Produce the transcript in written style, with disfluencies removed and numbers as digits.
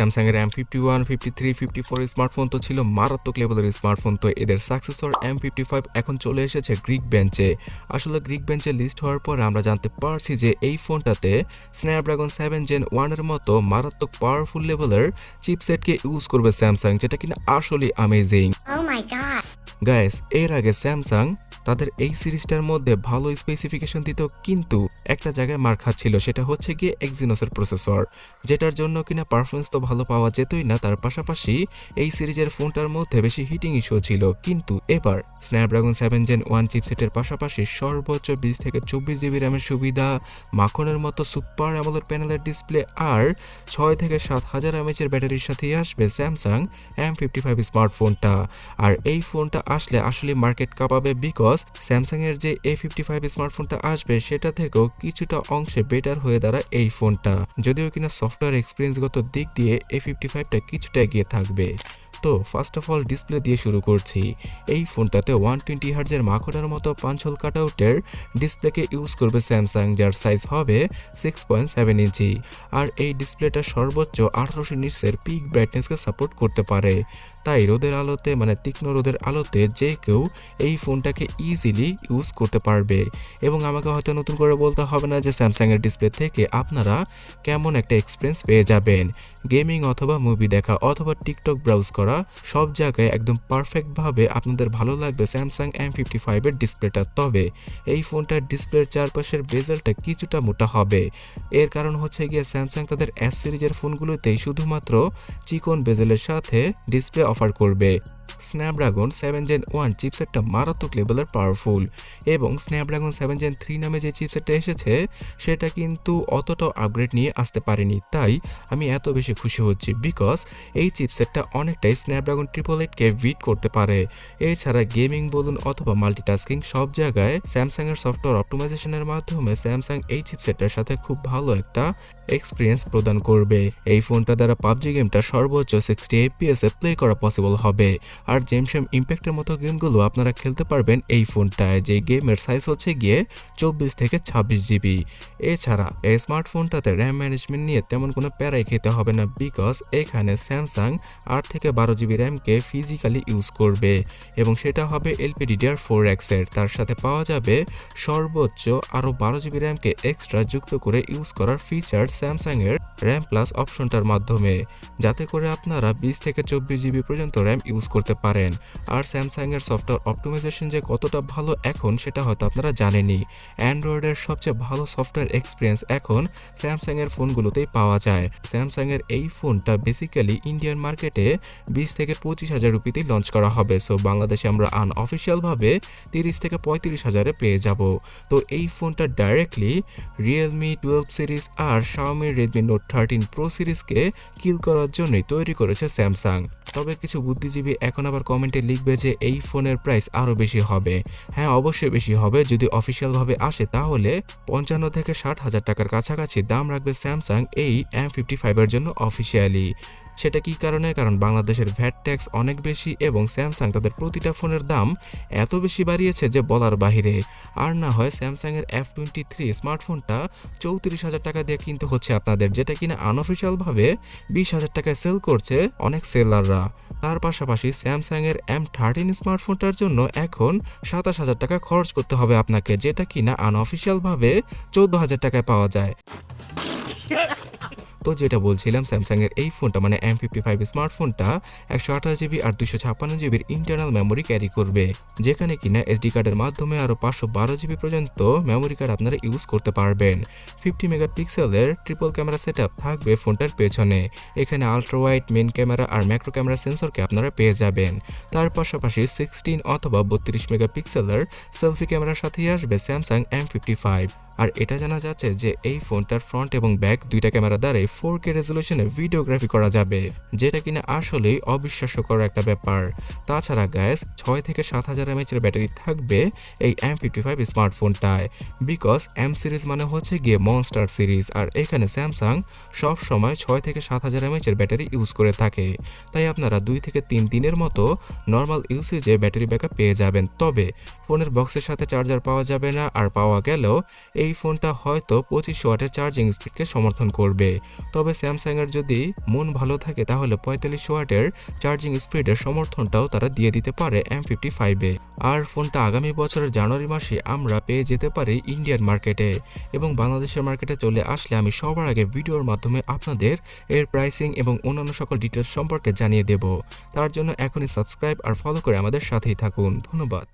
Samsung এর M51, 53, 54 smartphone তো ছিল মারাত্মক লেভেলের স্মার্টফোন। তো এদের সাকসেসর M55 এখন চলে এসেছে গ্রিক বেঞ্চে। আসলে গ্রিক বেঞ্চে লিস্ট হওয়ার পর আমরা জানতে পারছি যে এই ফোনটাতে স্ন্যাপড্রাগন 7 Gen 1 এর মতো মারাত্মক পাওয়ারফুল লেভেলের চিপসেটকে ইউজ করবে স্যামসাং, যেটা কিনা আসলে amazing. Oh my god. Guys, এর আগে স্যামসাং তাদের এই সিরিজটার মধ্যে ভালো স্পেসিফিকেশন দিত, কিন্তু একটা জায়গায় মার খাচ্ছিল, সেটা হচ্ছে গিয়ে এক্সিনোসের প্রসেসর, যেটার জন্য কিনা পারফরমেন্স তো ভালো পাওয়া যেতই না, তার পাশাপাশি এই সিরিজের ফোনটার মধ্যে বেশি হিটিং ইস্যু ছিল। কিন্তু এবার স্ন্যাপড্রাগন 7 Gen 1 চিপসেটের পাশাপাশি সর্বোচ্চ 20 থেকে 24 জিবি র্যামের সুবিধা, মাখনের মতো সুপার অ্যামোলেড প্যানেলের ডিসপ্লে আর 6 থেকে 7000 এমএএইচ এর ব্যাটারির সাথেই আসবে স্যামসাং M55 স্মার্টফোনটা। আর এই ফোনটা আসলে মার্কেট কাঁপাবে, বিকজ স্যামসাং এর যে A55 স্মার্টফোনটা আসবে সেটা থেকেও কিছুটা অংশে বেটার হয়ে দাঁড়ায় এই ফোনটা, যদিও কিনা সফটওয়্যার এক্সপিরিয়েন্সগত দিক দিয়ে A55টা কিছুটা এগিয়ে থাকবে। তো ফার্স্ট অফ অল ডিসপ্লে দিয়ে শুরু করছি। এই ফোনটাতে 120 হার্জের মাখনের মতো পাঁচহোল কাটআউটের ডিসপ্লেকে ইউজ করবে স্যামসাং, যার সাইজ হবে 6.7 ইঞ্চি। আর এই ডিসপ্লেটা সর্বোচ্চ 1800 নিটসের পিক ব্রাইটনেসকে সাপোর্ট করতে পারে। তাই রোদের আলোতে, মানে তীক্ষ্ণ রোদের আলোতে যে কেউ এই ফোনটাকে ইজিলি ইউজ করতে পারবে। এবং আমাকে হয়তো নতুন করে বলতে হবে না যে স্যামসাংয়ের ডিসপ্লে থেকে আপনারা কেমন একটা এক্সপিরিয়েন্স পেয়ে যাবেন। গেমিং অথবা মুভি দেখা অথবা টিকটক ব্রাউজ করা সব জায়গায় একদম পারফেক্টভাবে আপনাদের ভালো লাগবে স্যামসাং M55 এর ডিসপ্লেটা। তবে এই ফোনটার ডিসপ্লের চারপাশের বেজেলটা কিছুটা মোটা হবে। এর কারণ হচ্ছে গিয়ে স্যামসাং তাদের S সিরিজের ফোনগুলোতেই শুধুমাত্র চিকন বেজেলের সাথে ডিসপ্লে অফার করবে। স্ন্যাপড্রাগন 7 Gen 1 চিপসেটটা মারাত্মক লেভেলের পাওয়ারফুল, এবং স্ন্যাপড্রাগন 7 Gen 3 নামে যে চিপসেটটা এসেছে সেটা কিন্তু অতটাও আপগ্রেড নিয়ে আসতে পারেনি। তাই আমি এত বেশি খুশি হচ্ছি, বিকজ এই চিপসেটটা অনেকটাই স্ন্যাপড্রাগন 888কে বিট করতে পারে। এছাড়া গেমিং বলুন অথবা মাল্টিটাস্কিং সব জায়গায় স্যামসাংয়ের সফটওয়্যার অপটিমাইজেশনের মাধ্যমে স্যামসাং এই চিপসেটটার সাথে খুব ভালো একটা এক্সপিরিয়েন্স প্রদান করবে। এই ফোনটা দ্বারা পাবজি গেমটা সর্বোচ্চ 60 FPS এ প্লে করা পসিবল হবে। আর জেমশেম ইম্প্যাক্টের মতো গেমগুলো আপনারা খেলতে পারবেন এই ফোনটায়, যে গেমের সাইজ হচ্ছে গিয়ে 24 থেকে 26 জিবি। এছাড়া এই স্মার্টফোনটাতে র্যাম ম্যানেজমেন্ট নিয়ে তেমন কোনো প্যারাই খেতে হবে না, বিকজ এখানে স্যামসাং 8 থেকে 12 জিবি র্যামকে ফিজিক্যালি ইউজ করবে, এবং সেটা হবে LPDDR4X এর। তার সাথে পাওয়া যাবে সর্বোচ্চ আরও 12 জিবি র্যামকে এক্সট্রা যুক্ত করে ইউজ করার ফিচার স্যামসাংয়ের র্যাম প্লাস অপশনটার মাধ্যমে, যাতে করে আপনারা 20 থেকে 24 জিবি পর্যন্ত র্যাম ইউজ করতে পারেন। আর স্যামসাংয়ের সফটওয়্যার অপটিমাইজেশন যে কতটা ভালো এখন সেটা হয়তো আপনারা জানেনই। অ্যান্ড্রয়েডের সবচেয়ে ভালো সফটওয়্যার এক্সপিরিয়েন্স এখন স্যামসাংয়ের ফোনগুলোতেই পাওয়া যায়। স্যামসাংয়ের এই ফোনটা বেসিক্যালি ইন্ডিয়ান মার্কেটে 20 থেকে 25 হাজার রুপিতেই লঞ্চ করা হবে। সো বাংলাদেশে আমরা আনঅফিসিয়ালভাবে 30 থেকে 35 হাজারে পেয়ে যাব। তো এই ফোনটা ডাইরেক্টলি রিয়েলমি 12 সিরিজ আর xiaomi Redmi Note 13 Pro সিরিজকে কিল করার জন্যই তৈরি করেছে স্যামসাং। তবে কিছু বুদ্ধিজীবী এখন আবার কমেন্টে লিখবে যে এই ফোনের প্রাইস আরও বেশি হবে। হ্যাঁ, অবশ্যই বেশি হবে। যদি অফিসিয়ালভাবে আসে তাহলে 55 থেকে 60 হাজার টাকার কাছাকাছি দাম রাখবে স্যামসাং এই M55 এর জন্য অফিসিয়ালি। সেটা কি কারণে? কারণ বাংলাদেশের ভ্যাট ট্যাক্স অনেক বেশি, এবং স্যামসাং তাদের প্রতিটা ফোনের দাম এত বেশি বাড়িয়েছে যে বলার বাহিরে। আর না হয় স্যামসাংয়ের F23 স্মার্টফোনটা 34 হাজার টাকা দিয়ে কিনতে হচ্ছে আপনাদের, যেটা কিনা আনঅফিসিয়ালভাবে 20 হাজার টাকায় সেল করছে অনেক সেলাররা। তার পাশাপাশি স্যামসাংয়ের M13 স্মার্টফোনটার জন্য এখন 27 হাজার টাকা খরচ করতে হবে আপনাকে, যেটা কিনা আনঅফিসিয়ালভাবে 14 হাজার টাকায় পাওয়া যায়। তো যেটা বলছিলাম, স্যামসাংয়ের এই ফোনটা মানে M55 স্মার্টফোনটা 128 জিবি আর 256 জিবির ইন্টারনাল মেমোরি ক্যারি করবে, যেখানে কিনা SD কার্ডের মাধ্যমে আরও 512 জিবি পর্যন্ত মেমোরি কার্ড আপনারা ইউজ করতে পারবেন। 50 মেগাপিক্সেলের ট্রিপল ক্যামেরা সেটআপ থাকবে ফোনটার পেছনে। এখানে আলট্রা ওয়াইড, মেন ক্যামেরা আর ম্যাক্রো ক্যামেরা সেন্সরকে আপনারা পেয়ে যাবেন। তার পাশাপাশি 16 অথবা 32 মেগাপিক্সেলের সেলফি ক্যামেরার সাথেই আসবে স্যামসাং M55। আর এটা জানা যাচ্ছে যে এই ফোনটার ফ্রন্ট এবং ব্যাক দুইটা ক্যামেরা দ্বারাই 4K রেজলিউশনে ভিডিওগ্রাফি করা যাবে, যেটা কিনা আসলেই অবিশ্বাস্যকর একটা ব্যাপার। তাছাড়া গ্যাস 6 থেকে 7000 mAh এর ব্যাটারি থাকবে এই M55 স্মার্টফোনটায়, বিকজ M সিরিজ মানে হচ্ছে গিয়ে মনস্টার সিরিজ, আর এখানে স্যামসাং সব সময় 6 থেকে 7000 mAh এর ব্যাটারি ইউজ করে থাকে। তাই আপনারা 2 থেকে 3 দিনের মতো নর্মাল ইউসেজে ব্যাটারি ব্যাকআপ পেয়ে যাবেন। তবে ফোনের বক্সের সাথে চার্জার পাওয়া যাবে না, আর পাওয়া গেলেও এই এই ফোনটা হয়তো 2500 ওয়াটের চার্জিং স্পিডকে সমর্থন করবে, তবে স্যামসাংয়ের যদি মন ভালো থাকে তাহলে 4500 ওয়াটের চার্জিং স্পিডের সমর্থনটাও তারা দিয়ে দিতে পারে M55-এ। আর ফোনটা আগামী বছরের জানুয়ারি মাসে আমরা পেয়ে যেতে পারি ইন্ডিয়ান মার্কেটে, এবং বাংলাদেশের মার্কেটে চলে আসলে আমি সবার আগে ভিডিওর মাধ্যমে আপনাদের এর প্রাইসিং এবং অন্যান্য সকল ডিটেলস সম্পর্কে জানিয়ে দেব। তার জন্য এখনই সাবস্ক্রাইব আর ফলো করে আমাদের সাথেই থাকুন। ধন্যবাদ।